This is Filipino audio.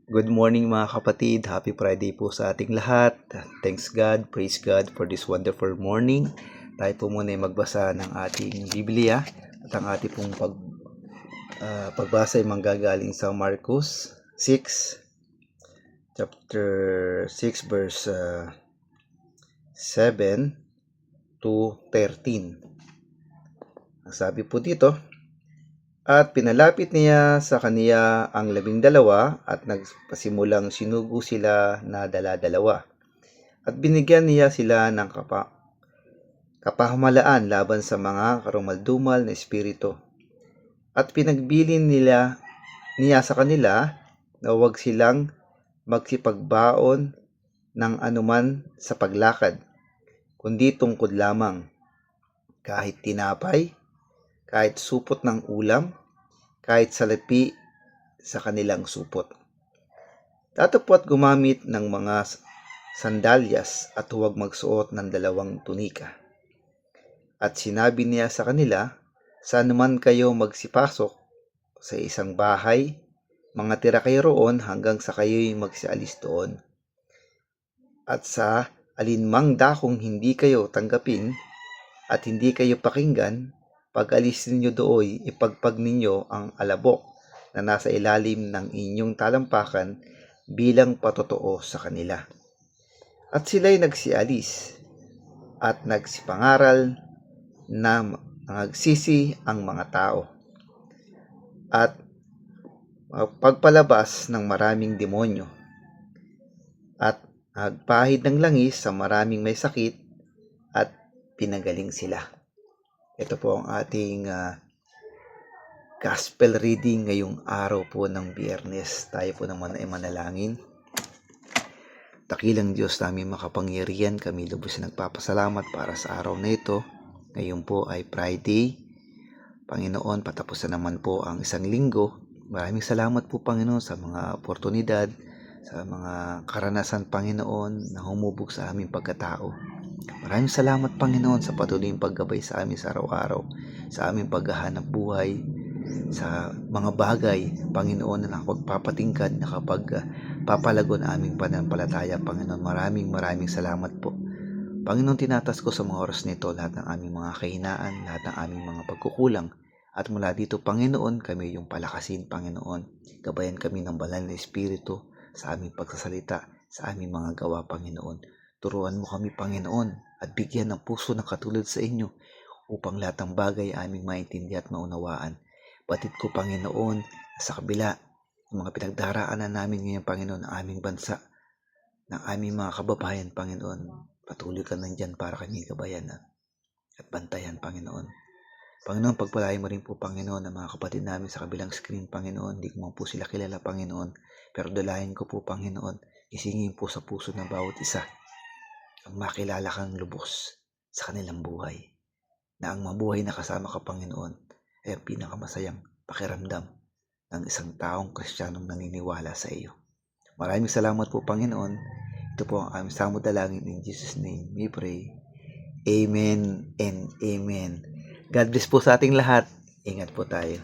Good morning mga kapatid. Happy Friday po sa ating lahat. Thanks God, praise God for this wonderful morning. Tayo po muna ay magbasa ng ating Biblia at ang ating pong pagbasa ay manggagaling sa Marcos 6, chapter 6 verse 7 to 13. Ang sabi po dito, at pinalapit niya sa kaniya ang 12 at nagpasimulang sinugo sila na dala-dalawa. At binigyan niya sila ng kapahamalaan laban sa mga karumaldumal na espiritu. At pinagbilin niya sa kanila na huwag silang magsipagbaon ng anuman sa paglakad, kundi tungkod lamang, kahit tinapay, kahit supot ng ulam, kahit salapi sa kanilang supot. Tatapot gumamit ng mga sandalyas at huwag magsuot ng 2 tunika. At sinabi niya sa kanila, saan man kayo magsipasok sa isang bahay, mga tira kayo roon hanggang sa kayo'y magsialis doon. At sa alinmang dakong hindi kayo tanggapin at hindi kayo pakinggan, pag alis ninyo dooy, ipagpag ninyo ang alabok na nasa ilalim ng inyong talampakan bilang patotoo sa kanila. At sila'y nagsialis at nagsipangaral na nagsisi ang mga tao at pagpalabas ng maraming demonyo at nagpahid ng langis sa maraming may sakit at pinagaling sila. Ito po ang ating gospel reading ngayong araw po ng Biyernes. Tayo po naman ay manalangin. Dakilang Diyos namin makapangyarihan, kami lubos na nagpapasalamat para sa araw na ito. Ngayon po ay Friday. Panginoon, patapos na naman po ang isang linggo. Maraming salamat po Panginoon sa mga oportunidad, sa mga karanasan Panginoon na humubog sa aming pagkatao. Maraming salamat Panginoon sa patuloy paggabay sa amin sa araw-araw, sa aming paghahanap buhay, sa mga bagay, Panginoon, na nakapagpapatingkad, nakapagpapalago na aming pananampalataya, Panginoon. Maraming salamat po. Panginoon, tinatas ko sa mga oras nito lahat ng aming mga kahinaan, lahat ng aming mga pagkukulang. At mula dito, Panginoon, kami yung palakasin, Panginoon. Gabayan kami ng banal na Espiritu sa aming pagsasalita, sa aming mga gawa, Panginoon. Turuan mo kami, Panginoon, at bigyan ng puso na katulad sa inyo upang lahat ng bagay aming maintindihan at maunawaan. Batid ko, Panginoon, sa kabila ng mga pinagdaraanan namin ngayon, Panginoon, ng aming bansa, ng aming mga kababayan, Panginoon, patuloy ka nandyan para kami gabayan at bantayan, Panginoon. Panginoon, pagpalain mo rin po, Panginoon, ang mga kapatid namin sa kabilang screen, Panginoon. Hindi ko man po sila kilala, Panginoon, pero dalayan ko po, Panginoon, isingin po sa puso ng bawat isa ang makilala kang lubos sa kanilang buhay, na ang mabuhay na kasama ka, Panginoon, ay ang pinakamasayang pakiramdam ng isang taong Kristiyanong naniniwala sa iyo. Maraming salamat po, Panginoon. Ito po ang aming samod dalangin, in Jesus' name we pray. Amen and Amen. God bless po sa ating lahat. Ingat po tayo.